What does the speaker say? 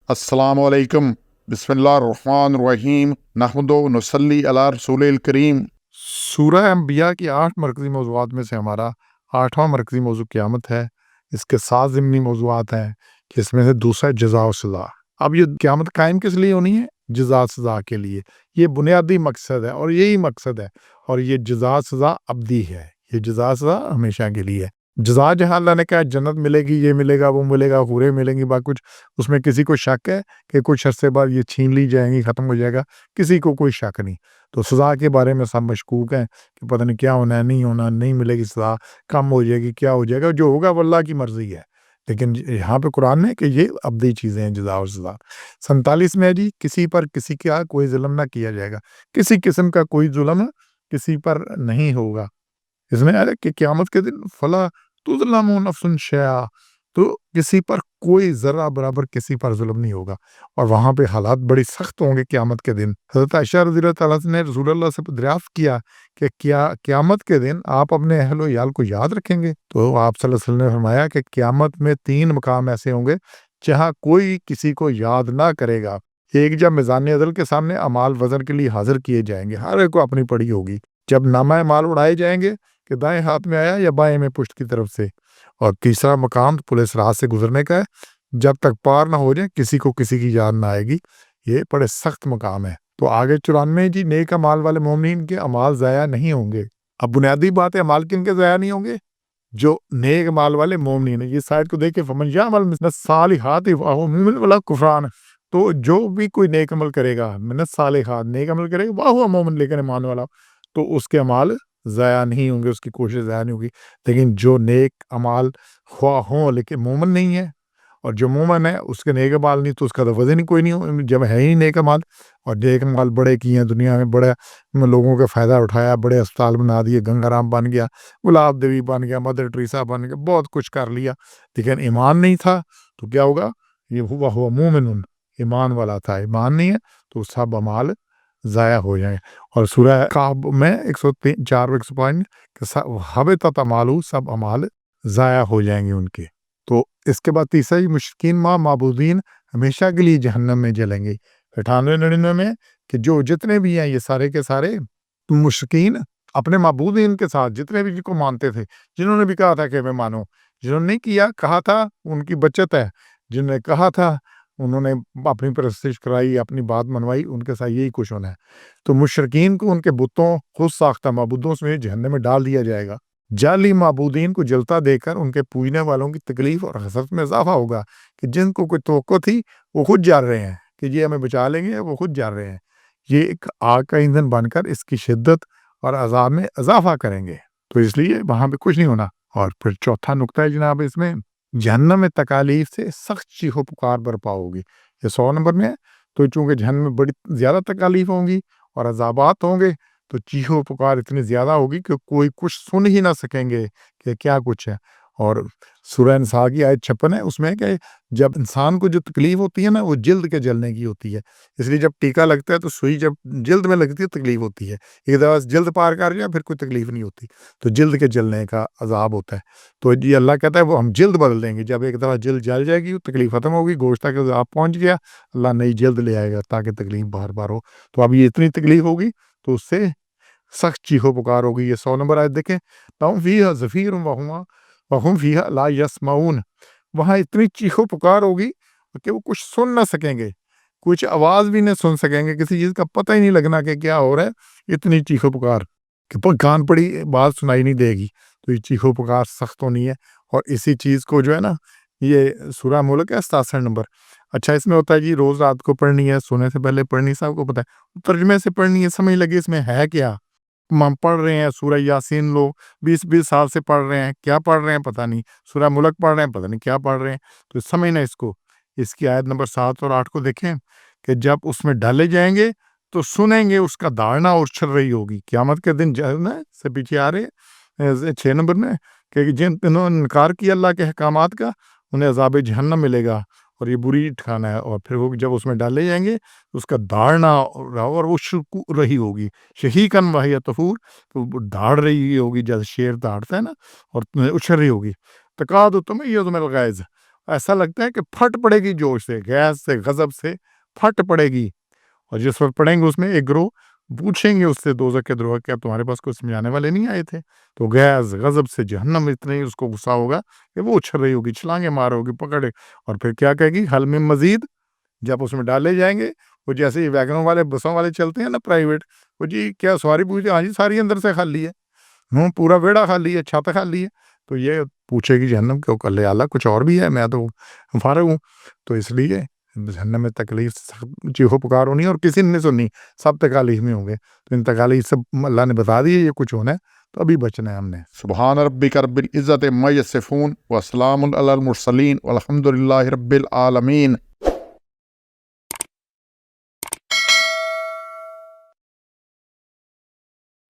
अस्सलामु अलैकुम बिस्मिल्लाहिर्रहमानिर्रहीम नहमदु नसल्ली अला रसूलिल करीम। सूरह अंबिया की 8 मरकज़ी मौज़ूआत में से हमारा 8वां मरकज़ी मौज़ू क़यामत है। इसके 7 ज़िमनी मौज़ूआत हैं, जिसमें से दूसरा जज़ा व सज़ा। अब ये क़यामत कायम किस लिए होनी है? जज़ा सज़ा के लिए। ये बुनियादी मकसद है और यही मकसद है, और ये जज़ा सज़ा अबदी है। ये जज़ा सज़ा हमेशा के लिए है। जज़ा जहाँ अल्लाह ने कहा जन्नत मिलेगी, ये मिलेगा, वो मिलेगा, हूरें मिलेंगी, बाकी कुछ उसमें किसी को शक है कि कुछ अरसे बाद ये छीन ली जाएंगी, ख़त्म हो जाएगा? किसी को कोई शक नहीं। तो सज़ा के बारे में सब मशकूक हैं कि पता नहीं क्या होना है, नहीं होना, नहीं मिलेगी सज़ा, कम हो जाएगी, क्या हो जाएगा? जो होगा वो अल्लाह की मर्ज़ी है। लेकिन यहाँ पे कुरान में कि ये अबदी चीज़ें हैं जज़ा और सज़ा। 47 में है जी, किसी पर किसी का कोई ज़ुल्म ना किया जाएगा। किसी किस्म का कोई ज़ुल्म किसी पर नहीं होगा। इसमें है कि क़यामत के दिन फला तुज़लमु नफ्सुन शैआ, तो किसी पर कोई ज़र्रा बराबर किसी पर ज़ुल्म नहीं होगा, और वहाँ पे हालात बड़ी सख्त होंगे क़यामत के दिन। हज़रत आयशा रज़ियल्लाहु ताला अन्हा ने रसूलुल्लाह से दरियाफ़्त किया कि क्या क़यामत के दिन आप अपने अहल-व-इयाल को याद रखेंगे? तो आप सल्लल्लाहु अलैहि वसल्लम ने फरमाया कि क़यामत में 3 मकाम ऐसे होंगे जहाँ कोई किसी को याद ना करेगा। एक, जब मीज़ान अदल के सामने अमाल वज़न के लिए हाज़िर किए जाएंगे, हर एक को अपनी पड़ी होगी। जब नामा माल उड़ाए जाएंगे कि दाएं हाथ में आया या बाएं में पुश्त की तरफ से। और तीसरा मकाम पुलिस राह से गुजरने का है, जब तक पार ना हो जाए किसी को किसी की याद ना आएगी। ये बड़े सख्त मकाम है। तो आगे 94 जी, नेक अमाल वाले मोमिन के अमाल ज़ाया नहीं होंगे। अब बुनियादी बात है, अमाल किन के ज़ाया नहीं होंगे? जो नेक अमाल वाले मोमिन है। ये साइड को देखे, फमन यामल मिस्ल सालिहाति फहुव मुमिन वला कुफरान। तो जो भी कोई नेक अमल करेगा, मिनत सालिहात, नेक अमल करेगा, वाह हुआ मोमिन, लेकिन ईमान वाला, तो उसके अमाल ज़ाया नहीं होंगे, उसकी कोशिश ज़ाया नहीं होगी। लेकिन जो नेक अमाल ख्वाह हों लेकिन मोमिन नहीं है, और जो मोमिन है उसके नेक अमाल नहीं, तो उसका तो वज़न ही कोई नहीं हो, जब है ही नेक अमाल। और नेक अमाल बड़े किए हैं दुनिया में, बड़े लोगों का फ़ायदा उठाया, बड़े अस्पताल बना दिए, गंगाराम बन गया, गुलाब देवी बन गया, मदर टेरेसा बन गया, बहुत कुछ कर लिया, लेकिन ईमान नहीं था। तो क्या होगा? ये हुआ मोमिनुन, ईमान वाला था, ईमान नहीं है तो सब अमाल ज़ाया हो जाएँ। और सूरह कहफ में 104 105 कि हबतत अमालू, सब अमाल ज़ाया हो जाएंगे उनके। तो इसके बाद तीसरा, मुश्रिकीन मा माबूदीन हमेशा के लिए जहन्नम में जलेंगे। 98-99 में कि जो जितने भी हैं ये सारे के सारे मुश्रिकीन अपने माबूदीन के साथ, जितने भी जिनको मानते थे, जिन्होंने भी कहा था कि मैं मानो, जिन्होंने नहीं किया, कहा था उनकी बचत है, जिन्होंने कहा था उन्होंने अपनी परस्तिश कराई, अपनी बात मनवाई, उनके साथ यही कुछ होना है। तो मुशरिकीन को उनके बुतों, खुद साख्ता माबूदों में जहन्नम में डाल दिया जाएगा। जाली माबूदीन को जलता देखकर उनके पूजने वालों की तकलीफ और हसरत में इजाफा होगा कि जिनको कोई तवक्को थी वो खुद जा रहे हैं कि ये हमें बचा लेंगे, वो खुद जा रहे हैं। ये एक आग का ईंधन बनकर इसकी शिद्दत और अजाब में इजाफा करेंगे, तो इसलिए वहां पे कुछ नहीं होना। और फिर चौथा नुक्ता है जनाब, इसमें जहन्नम में तकालीफ से सख्त चीखो पुकार बरपा होगी। ये 100 नंबर में है। तो चूंकि जहन्नम में बड़ी ज़्यादा तकालीफ होंगी और अजाबात होंगे, तो चीखो पुकार इतनी ज़्यादा होगी कि कोई कुछ सुन ही ना सकेंगे कि क्या कुछ है। और सूरह निसा की आयत 56 है, उसमें है कि जब इंसान को जो तकलीफ होती है ना, वो जिल्द के जलने की होती है। इसलिए जब टीका लगता है तो सुई जब जिल्द में लगती है तकलीफ होती है। एक दफ़ा जिल्द पार कर जाए फिर कोई तकलीफ नहीं होती, तो जिल्द के जलने का अजाब होता है। तो ये अल्लाह कहता है वो हम जिल्द बदल देंगे। जब एक दफ़ा जिल्द जल जाएगी, तकलीफ ख़त्म होगी, गोश्त तक अजाब पहुँच गया, अल्लाह नई जिल्द ले आएगा ताकि तकलीफ बार-बार हो। तो अब ये इतनी तकलीफ होगी तो उससे सख्त चीखो पुकार होगी। ये 100 नंबर आयत देखें, लहुम फ़ीहा ज़फ़ीरुन वहुम फ़ीहा ला यस्मऊन। वहाँ इतनी चीखो पुकार होगी कि वो कुछ सुन ना सकेंगे, कुछ आवाज़ भी नहीं सुन सकेंगे, किसी चीज़ का पता ही नहीं लगना कि क्या हो रहा है। इतनी चीखो पुकार कि कान पड़ी बात सुनाई नहीं देगी। तो ये चीखो पुकार सख्त होनी है। और इसी चीज़ को जो है ना, ये सूरह मुल्क है 67 नंबर। अच्छा, इसमें होता है जी रोज़ रात को पढ़नी है, सोने से पहले पढ़नी, सबको पता है। तर्जुमे से पढ़नी है, समझ लगे इसमें है क्या। हम पढ़ रहे हैं सूरह यासीन, लोग 20-20 साल से पढ़ रहे हैं, क्या पढ़ रहे हैं पता नहीं, सूरह मुल्क पढ़ रहे हैं, पता नहीं क्या पढ़ रहे हैं। तो समझना इसको। इसकी आयत नंबर 7 और 8 को देखें कि जब उसमें डाले जाएंगे तो सुनेंगे उसका दाढ़ना और उछल रही होगी। क़यामत के दिन ना से पीछे आ रहे 6 नंबर में कि जिन्होंने इनकार किया अल्लाह के अहकामात का, उन्हें अज़ाब जहन्नम मिलेगा और ये बुरी ठिकाना है। और फिर वो जब उसमें डाले जाएंगे तो उसका दाढ़ना और वो रही होगी, शहीकन वहिय तफूर, तो वो दाढ़ रही होगी जैसे शेर दाढ़ता है ना, और उछल रही होगी। तकादु तमय्यज़ु मिनल गैज़, ایسا لگتا ہے کہ پھٹ پڑے گی جوش سے، گیس سے، غضب سے پھٹ پڑے گی. اور جس وقت پڑیں گے اس میں ایک گروہ پوچھیں گے اس سے دوزخ کے دروازے کیا تمہارے پاس کوئی سمجھانے والے نہیں آئے تھے؟ تو گیس غضب سے جہنم اتنا ہی اس کو غصہ ہوگا کہ وہ اچھل رہی ہوگی، چھلانگیں مار ہوگی پکڑے، اور پھر کیا کہے گی حل میں مزید. جب اس میں ڈالے جائیں گے وہ جیسے ہی ویگنوں والے بسوں والے چلتے ہیں نا پرائیویٹ، وہ جی کیا سواری پوچھتے ہاں جی ساری اندر سے خالی ہے، پورا بیڑا خالی ہے، چھت خالی ہے. تو یہ پوچھے گی جہنم کہ اللہ اعلیٰ کچھ اور بھی ہے، میں تو فارغ ہوں. تو اس لیے جہنم میں تکلیف چیخو پکار ہونی اور کسی نے سنی، سب تکالیف میں ہوں گے. تو ان تکالیف سب اللہ نے بتا دی یہ کچھ ہونا ہے، تو ابھی بچنا ہے ہم نے. سبحان ربک رب العزت عما یصفون وسلام علی المرسلین والحمد للہ رب العالمین.